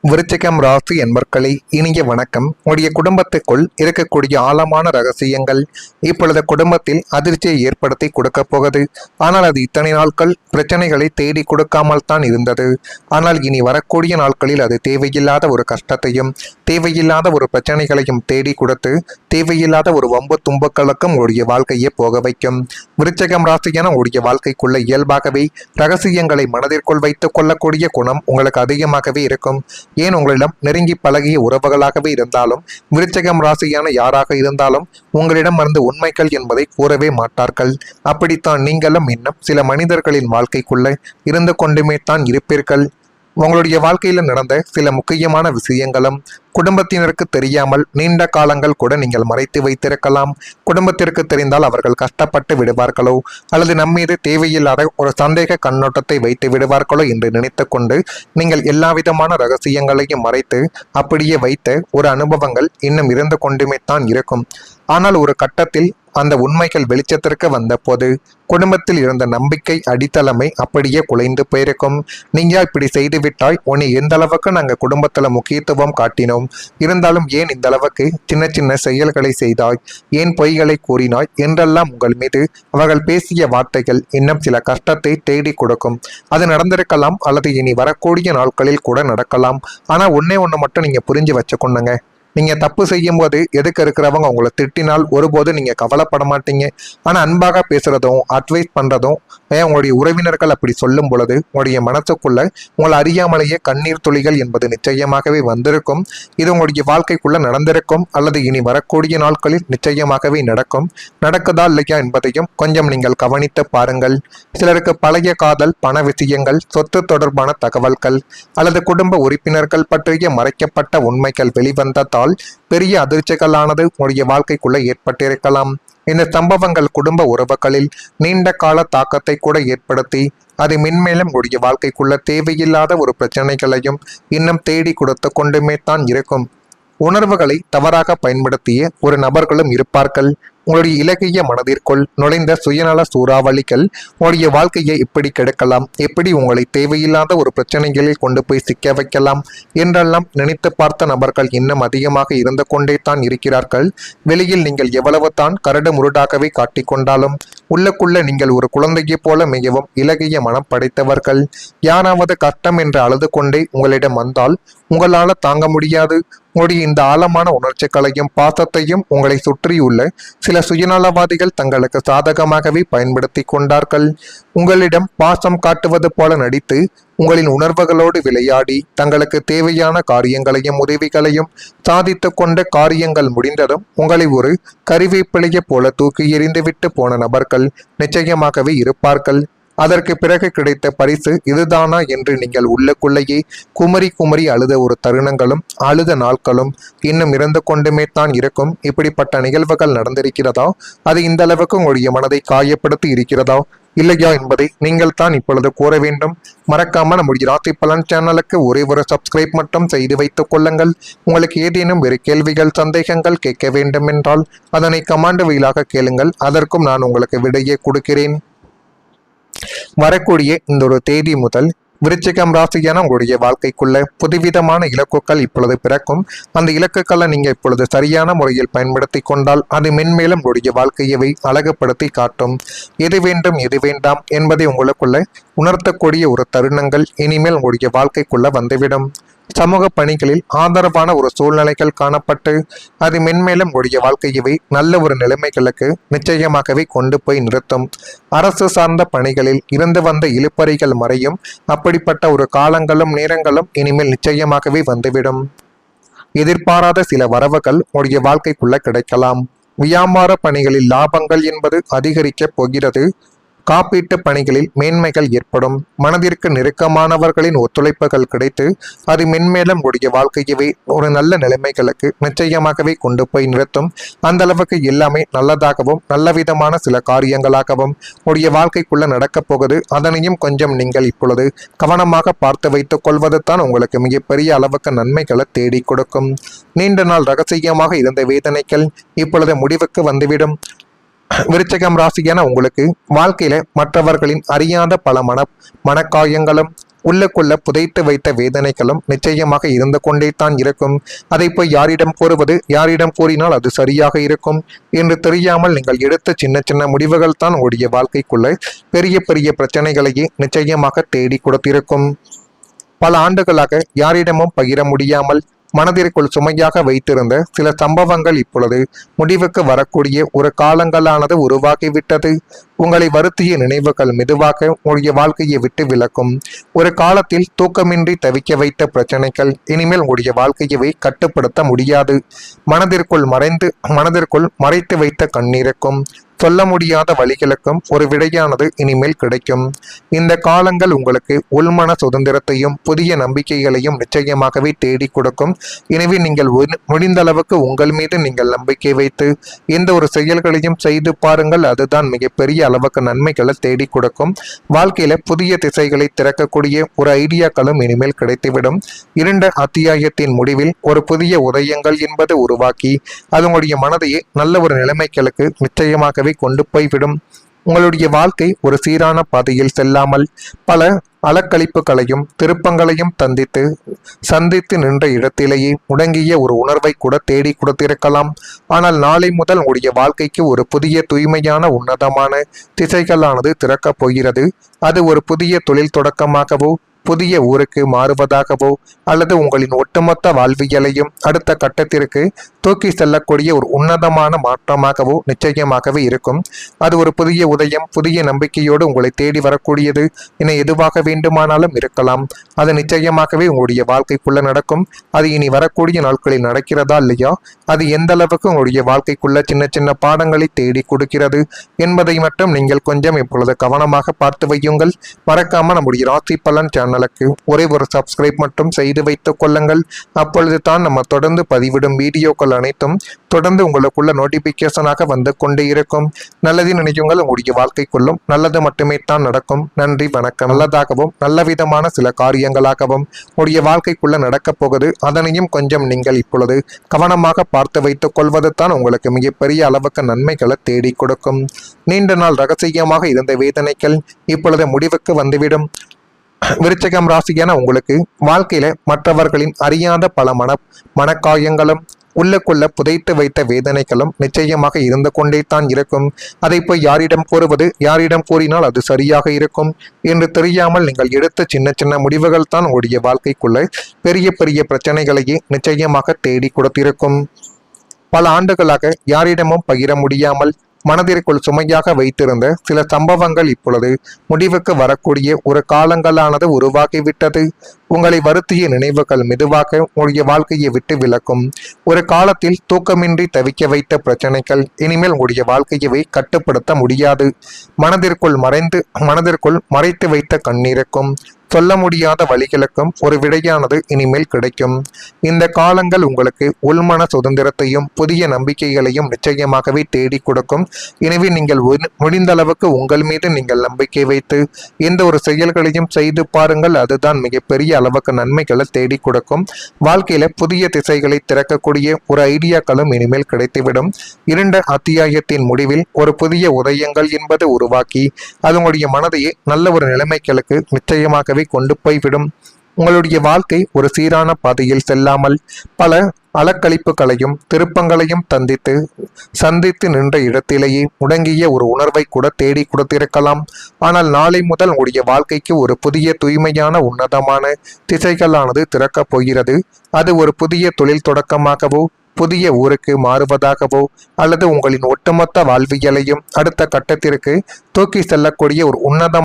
விருச்சிகம் ராசி என்பர்களே, இனிய வணக்கம். உடைய குடும்பத்துக்குள் இருக்கக்கூடிய ஆழமான ரகசியங்கள் இப்பொழுது குடும்பத்தில் அதிர்ச்சியை ஏற்படுத்தி கொடுக்க போகுது. ஆனால் அது இத்தனை நாட்கள் பிரச்சனைகளை தேடி கொடுக்காமல் தான் இருந்தது. ஆனால் இனி வரக்கூடிய நாட்களில் அது தேவையில்லாத ஒரு கஷ்டத்தையும் தேவையில்லாத ஒரு பிரச்சனைகளையும் தேடி கொடுத்து தேவையில்லாத ஒரு வம்பு தும்புக்களுக்கும் உடைய வாழ்க்கையை போக வைக்கும். விருச்சிகம் ராசியான உடைய வாழ்க்கைக்குள்ள இயல்பாகவே ரகசியங்களை மனதிற்குள் வைத்துக் கொள்ளக்கூடிய குணம் உங்களுக்கு அதிகமாகவே இருக்கும். ஏன் உங்களிடம் நெருங்கி பழகிய உறவுகளாகவே இருந்தாலும் விருச்சிகம் ராசியான யாராக இருந்தாலும் உங்களிடம் இருந்து உண்மைகள் என்பதை கூறவே மாட்டார்கள். அப்படித்தான் நீங்களும் இன்னும் சில மனிதர்களின் வாழ்க்கைக்குள்ள இருந்து கொண்டுமே தான் இருப்பீர்கள். உங்களுடைய வாழ்க்கையில் நடந்த சில முக்கியமான விஷயங்களும் குடும்பத்தினருக்கு தெரியாமல் நீண்ட காலங்கள் கூட நீங்கள் மறைத்து வைத்திருக்கலாம். குடும்பத்திற்கு தெரிந்தால் அவர்கள் கஷ்டப்பட்டு விடுவார்களோ அல்லது நம்மீது தேவையில்லாத ஒரு சந்தேக கண்ணோட்டத்தை வைத்து விடுவார்களோ என்று நினைத்து கொண்டு நீங்கள் எல்லா விதமான ரகசியங்களையும் மறைத்து அப்படியே வைத்த ஒரு அனுபவங்கள் இன்னும் இருந்து கொண்டுமே தான் இருக்கும். ஆனால் ஒரு கட்டத்தில் அந்த உண்மைகள் வெளிச்சத்திற்கு வந்த போது குடும்பத்தில் இருந்த நம்பிக்கை அடித்தளமை அப்படியே குலைந்து போயிருக்கும். நீங்க இப்படி செய்துவிட்டாய், உன்னை எந்த அளவுக்கு நாங்கள் குடும்பத்துல முக்கியத்துவம் காட்டினோம், இருந்தாலும் ஏன் இந்த அளவுக்கு சின்ன சின்ன செயல்களை செய்தாய், ஏன் பொய்களை கூறினாய் என்றெல்லாம் உங்கள் மீது அவர்கள் பேசிய வார்த்தைகள் இன்னும் சில கஷ்டத்தை தேடி கொடுக்கும். அது நடந்திருக்கலாம் அல்லது இனி வரக்கூடிய நாட்களில் கூட நடக்கலாம். ஆனா ஒன்னே ஒன்று மட்டும் நீங்க புரிஞ்சு வச்சுக்கொண்டுங்க. நீங்க தப்பு செய்யும் போது எதுக்கு இருக்கிறவங்க உங்களை திட்டினால் ஒருபோது நீங்க கவலைப்பட மாட்டீங்க. ஆனா அன்பாக பேசுறதும் அட்வைஸ் பண்றதும் உங்களுடைய உறவினர்கள் அப்படி சொல்லும் பொழுது உங்களுடைய மனசுக்குள்ள உங்களை அறியாமலேயே கண்ணீர் துளிகள் என்பது நிச்சயமாகவே வந்திருக்கும். இது உங்களுடைய வாழ்க்கைக்குள்ள நடந்திருக்கும் அல்லது இனி வரக்கூடிய நாட்களில் நிச்சயமாகவே நடக்கும். நடக்குதா இல்லையா என்பதையும் கொஞ்சம் நீங்கள் கவனித்து பாருங்கள். சிலருக்கு பழைய காதல், பண விஷயங்கள், சொத்து தொடர்பான தகவல்கள் அல்லது குடும்ப உறுப்பினர்கள் பற்றிய மறைக்கப்பட்ட உண்மைகள் வெளிவந்த பெரிய அதிர்ச்சிகளானது உங்களுடைய வாழ்க்கைக்குள்ள ஏற்பட்டிருக்கலாம். இந்த சம்பவங்கள் குடும்ப உறவுகளில் நீண்ட கால தாக்கத்தை கூட ஏற்படுத்தி அது மென்மேலும் உங்களுடைய வாழ்க்கைக்குள்ள தேவையில்லாத ஒரு பிரச்சனைகளையும் இன்னும் தேடி கொடுத்து கொண்டுமே தான் இருக்கும். உணர்வுகளை தவறாக பயன்படுத்திய ஒரு நபர்களும் இருப்பார்கள். உங்களுடைய இலக்கிய மனதிற்குள் நுழைந்த சுயநல சூறாவளிகள் உங்களுடைய வாழ்க்கையை எப்படி கெடுக்கலாம், எப்படி உங்களை தேவையில்லாத ஒரு பிரச்சனைகளில் கொண்டு போய் சிக்க வைக்கலாம் என்றெல்லாம் நினைத்து பார்த்த நபர்கள் இன்னும் அதிகமாக இருந்து கொண்டே தான் இருக்கிறார்கள். வெளியில் நீங்கள் எவ்வளவு தான் கரடு முருடாகவே காட்டிக்கொண்டாலும் உள்ளுக்குள்ள நீங்கள் ஒரு குழந்தையை போல மிகவும் இலகிய மனம் படைத்தவர்கள். யாராவது கஷ்டம் என்று அழுது கொண்டே உங்களிடம் வந்தால் உங்களால தாங்க முடியாது. உங்களுடைய இந்த ஆழமான உணர்ச்சிகளையும் பாசத்தையும் உங்களை சுற்றியுள்ள சில சுயநலவாதிகள் தங்களுக்கு சாதகமாகவே பயன்படுத்தி கொண்டார்கள். உங்களிடம் பாசம் காட்டுவது போல நடித்து உங்களின் உணர்வுகளோடு விளையாடி தங்களுக்கு தேவையான காரியங்களையும் உதவிகளையும் சாதித்து கொண்ட காரியங்கள் முடிந்ததும் உங்களை ஒரு கறிவேப்பிலையை போல தூக்கி எறிந்துவிட்டு போன நபர்கள் நிச்சயமாகவே இருப்பார்கள். அதற்கு பிறகு கிடைத்த பரிசு இதுதானா என்று நீங்கள் உள்ளுக்குள்ளேயே குமரி குமரி அழுத ஒரு தருணங்களும் அழுத நாட்களும் இன்னும் இருந்து கொண்டுமே தான் இருக்கும். இப்படிப்பட்ட நிகழ்வுகள் நடந்திருக்கிறதா? அது இந்த அளவுக்கு உங்களுடைய மனதை காயப்படுத்தி இருக்கிறதா இல்லையா என்பதை நீங்கள் தான் இப்பொழுது கூற வேண்டும். மறக்காம நம்முடைய ராசி பலன் சேனலுக்கு ஒரே ஒரு சப்ஸ்கிரைப் மட்டும் செய்து வைத்துக் கொள்ளுங்கள். உங்களுக்கு ஏதேனும் வேறு கேள்விகள் சந்தேகங்கள் கேட்க வேண்டும் என்றால் அதனை கமாண்ட் வழியாக கேளுங்கள். அதற்கும் நான் உங்களுக்கு விடையே கொடுக்கிறேன். வரக்கூடிய இந்த ஒரு தேதி முதல் விருச்சிகம் ராசியான உங்களுடைய வாழ்க்கைக்குள்ள புதுவிதமான இலக்குகள் இப்பொழுது பிறக்கும். அந்த இலக்குகளை நீங்க இப்பொழுது சரியான முறையில் பயன்படுத்தி கொண்டால் அது மென்மேலும் உங்களுடைய வாழ்க்கையவை அழகுபடுத்தி காட்டும். எது வேண்டும் எது வேண்டாம் என்பதை உங்களுக்குள்ள உணர்த்தக்கூடிய ஒரு தருணங்கள் இனிமேல் உங்களுடைய வாழ்க்கைக்குள்ள வந்துவிடும். சமூக பணிகளில் ஆதரவான ஒரு சூழ்நிலைகள் காணப்பட்டு அது மென்மேலும் உடைய வாழ்க்கையவை நல்ல ஒரு நிலைமைகளுக்கு நிச்சயமாகவே கொண்டு போய் நிறுத்தும். அரசு சார்ந்த பணிகளில் இருந்து வந்த இழுப்பறிகள் மறையும். அப்படிப்பட்ட ஒரு காலங்களும் நேரங்களும் இனிமேல் நிச்சயமாகவே வந்துவிடும். எதிர்பாராத சில வரவுகள் உடைய வாழ்க்கைக்குள்ள கிடைக்கலாம். வியாபார பணிகளில் லாபங்கள் என்பது அதிகரிக்கப் போகிறது. காப்பீட்டு பணிகளில் மேன்மைகள் ஏற்படும். மனதிற்கு நெருக்கமானவர்களின் ஒத்துழைப்புகள் கிடைத்து அது மென்மேலும் உடைய வாழ்க்கையவே ஒரு நல்ல நிலைமைகளுக்கு நிச்சயமாகவே கொண்டு போய் நிறுத்தும். அந்த அளவுக்கு எல்லாமே நல்லதாகவும் நல்ல விதமான சில காரியங்களாகவும் உடைய வாழ்க்கைக்குள்ள நடக்கப் போகுது. அதனையும் கொஞ்சம் நீங்கள் இப்பொழுது கவனமாக பார்த்து வைத்துக் கொள்வது தான் உங்களுக்கு மிகப்பெரிய அளவுக்கு நன்மைகளை தேடி கொடுக்கும். நீண்ட நாள் ரகசியமாக இருந்த வேதனைகள் இப்பொழுது முடிவுக்கு வந்துவிடும். விருச்சிகம் ராசியான உங்களுக்கு வாழ்க்கையில மற்றவர்களின் அறியாத பல மனக்காயங்களும் உள்ளுக்குள்ள புதைத்து வைத்த வேதனைகளும் நிச்சயமாக இருந்து கொண்டே தான் இருக்கும். அதை போய் யாரிடம் கூறுவது, யாரிடம் கூறினால் அது சரியாக இருக்கும் என்று தெரியாமல் நீங்கள் எடுத்த சின்ன சின்ன முடிவுகள் தான் உங்களுடைய வாழ்க்கைக்குள்ள பெரிய பெரிய பிரச்சனைகளையே நிச்சயமாக தேடி கொடுத்திருக்கும். பல ஆண்டுகளாக யாரிடமும் பகிர முடியாமல் மனதிற்குள் சுமையாக வைத்திருந்த சில சம்பவங்கள் இப்பொழுது முடிவுக்கு வரக்கூடிய ஒரு காலங்களானது உருவாகிவிட்டது. உங்களை வருத்திய நினைவுகள் மெதுவாக உங்களுடைய வாழ்க்கையை விட்டு விலக்கும். ஒரு காலத்தில் தூக்கமின்றி தவிக்க வைத்த பிரச்சனைகள் இனிமேல் உங்களுடைய வாழ்க்கையவே கட்டுப்படுத்த முடியாது. மனதிற்குள் மறைத்து வைத்த கண்ணீருக்கும் சொல்ல முடியாத வழிகளுக்கும் ஒரு விடையானது இனிமேல் கிடைக்கும். இந்த காலங்கள் உங்களுக்கு உள்மன சுதந்திரத்தையும் புதிய நம்பிக்கைகளையும் நிச்சயமாகவே தேடி கொடுக்கும். எனவே நீங்கள் முடிந்த அளவுக்கு உங்கள் மீது நீங்கள் நம்பிக்கை வைத்து எந்த ஒரு செயல்களையும் செய்து பாருங்கள். அதுதான் மிகப்பெரிய அளவுக்கு நன்மைகளை தேடி கொடுக்கும். வாழ்க்கையில புதிய திசைகளை திறக்கக்கூடிய ஒரு ஐடியாக்களும் இனிமேல் கிடைத்துவிடும். 2 அத்தியாயத்தின் முடிவில் ஒரு புதிய உதயங்கள் என்பது உருவாக்கி அது உங்களுடைய மனதையே நல்ல ஒரு நிலைமைகளுக்கு நிச்சயமாகவே கொண்டு போய்விடும். உங்களுடைய வாழ்க்கை ஒரு சீரான பாதையில் செல்லாமல் பல அலக்களிப்புகளையும் திருப்பங்களையும் சந்தித்து நின்ற இடத்திலேயே முடங்கிய ஒரு உணர்வை கூட தேடி கொடுத்திருக்கலாம். ஆனால் நாளை முதல் உங்களுடைய வாழ்க்கைக்கு ஒரு புதிய தூய்மையான உன்னதமான திசைகளானது திறக்கப் போகிறது. அது ஒரு புதிய தொழில் தொடக்கமாகவோ புதிய ஊருக்கு மாறுவதாகவோ அல்லது உங்களின் ஒட்டுமொத்த வாழ்வியலையும் அடுத்த கட்டத்திற்கு தூக்கி செல்லக்கூடிய ஒரு உன்னதமான மாற்றமாகவோ நிச்சயமாகவே இருக்கும். அது ஒரு புதிய உதயம், புதிய நம்பிக்கையோடு உங்களை தேடி வரக்கூடியது என எதுவாக வேண்டுமானாலும் இருக்கலாம். அது நிச்சயமாகவே உங்களுடைய வாழ்க்கைக்குள்ள நடக்கும். அது இனி வரக்கூடிய நாட்களில் நடக்கிறதா இல்லையா, அது எந்த அளவுக்கு உங்களுடைய வாழ்க்கைக்குள்ள சின்ன சின்ன பாடங்களை தேடி கொடுக்கிறது என்பதை மட்டும் நீங்கள் கொஞ்சம் இப்பொழுது கவனமாக பார்த்து வையுங்கள். மறக்காம நம்முடைய ராசி பலன் சேனலுக்கு ஒரே ஒரு சப்ஸ்கிரைப் மட்டும் செய்து வைத்துக் கொள்ளுங்கள். அப்பொழுது தான் நம்ம தொடர்ந்து பதிவிடும் வீடியோக்கள் அனைத்தும் தொடர்ந்து உங்களுக்குள்ள நோட்டிபிகேஷனாக வந்து கொண்டே இருக்கும். நல்லது நினைக்குங்கள், உங்களுடைய வாழ்க்கைக்குள்ளும் நல்லது மட்டுமே தான் நடக்கும். நன்றி, வணக்கம். நல்லதாகவும் நல்ல விதமான சில காரியங்களாகவும் உங்களுடைய வாழ்க்கைக்குள்ள நடக்கப் போகுது. அதனையும் கொஞ்சம் நீங்கள் இப்பொழுது கவனமாக பார்த்து வைத்துக் கொள்வது தான் உங்களுக்கு மிகப்பெரிய அளவுக்கு நன்மைகளை தேடி கொடுக்கும். நீண்ட நாள் ரகசியமாக இருந்த வேதனைகள் இப்பொழுது முடிவுக்கு வந்துவிடும். விருச்சிகம் ராசியான உங்களுக்கு வாழ்க்கையில மற்றவர்களின் அறியாத பல மனக்காயங்களும் உள்ளுக்குள்ள புதைத்து வைத்த வேதனைகளும் நிச்சயமாக இருந்து கொண்டே தான் இருக்கும். அதை போய் யாரிடம் கூறுவது, யாரிடம் கூறினால் அது சரியாக இருக்கும் என்று தெரியாமல் நீங்கள் எடுத்த சின்ன சின்ன முடிவுகள் தான் உங்களுடைய வாழ்க்கைக்குள்ள பெரிய பெரிய பிரச்சனைகளையே நிச்சயமாக தேடி கொடுத்திருக்கும். பல ஆண்டுகளாக யாரிடமும் பகிர முடியாமல் மனதிற்குள் சுமையாக வைத்திருந்த சில சம்பவங்கள் இப்பொழுது முடிவுக்கு வரக்கூடிய ஒரு காலங்களானது உருவாகிவிட்டது. உங்களை வருத்திய நினைவுகள் மெதுவாக உங்களுடைய வாழ்க்கையை விட்டு விலக்கும். ஒரு காலத்தில் தூக்கமின்றி தவிக்க வைத்த பிரச்சனைகள் இனிமேல் உங்களுடைய வாழ்க்கையவே கட்டுப்படுத்த முடியாது. மனதிற்குள் மறைத்து வைத்த கண்ணீருக்கும் சொல்ல முடியாத வழிகளுக்கும் ஒரு விடையானது இனிமேல் கிடைக்கும். இந்த காலங்கள் உங்களுக்கு உள்மன சுதந்திரத்தையும் புதிய நம்பிக்கைகளையும் நிச்சயமாகவே தேடி கொடுக்கும். எனவே நீங்கள் முடிந்த அளவுக்கு உங்கள் மீது நீங்கள் நம்பிக்கை வைத்து எந்த ஒரு செயல்களையும் செய்து பாருங்கள். அதுதான் மிகப்பெரிய அளவுக்கு நன்மைகளை தேடி கொடுக்கும். வாழ்க்கையில புதிய திசைகளை திறக்கக்கூடிய ஒரு ஐடியாக்களும் இனிமேல் கிடைத்துவிடும். 2 அத்தியாயத்தின் முடிவில் ஒரு புதிய உதயங்கள் என்பது உருவாக்கி அது உங்களுடைய மனதையே நல்ல ஒரு நிலைமைகளுக்கு நிச்சயமாகவே கொண்டு போய்விடும். உங்களுடைய வாழ்க்கை ஒரு சீரான பாதையில் செல்லாமல் பல அலக்களிப்புகளையும் திருப்பங்களையும் சந்தித்து நின்ற இடத்திலேயே முடங்கிய ஒரு உணர்வை கூட தேடி கொடுத்திருக்கலாம். ஆனால் நாளை முதல் உங்களுடைய வாழ்க்கைக்கு ஒரு புதிய தூய்மையான உன்னதமான திசைகளானது திறக்கப் போகிறது. அது ஒரு புதிய தொழில் தொடக்கமாகவோ புதிய ஊருக்கு மாறுவதாகவோ அல்லது உங்களின் ஒட்டுமொத்த வாழ்வியலையும் அடுத்த கட்டத்திற்கு தூக்கி செல்லக்கூடிய ஒரு உன்னதம்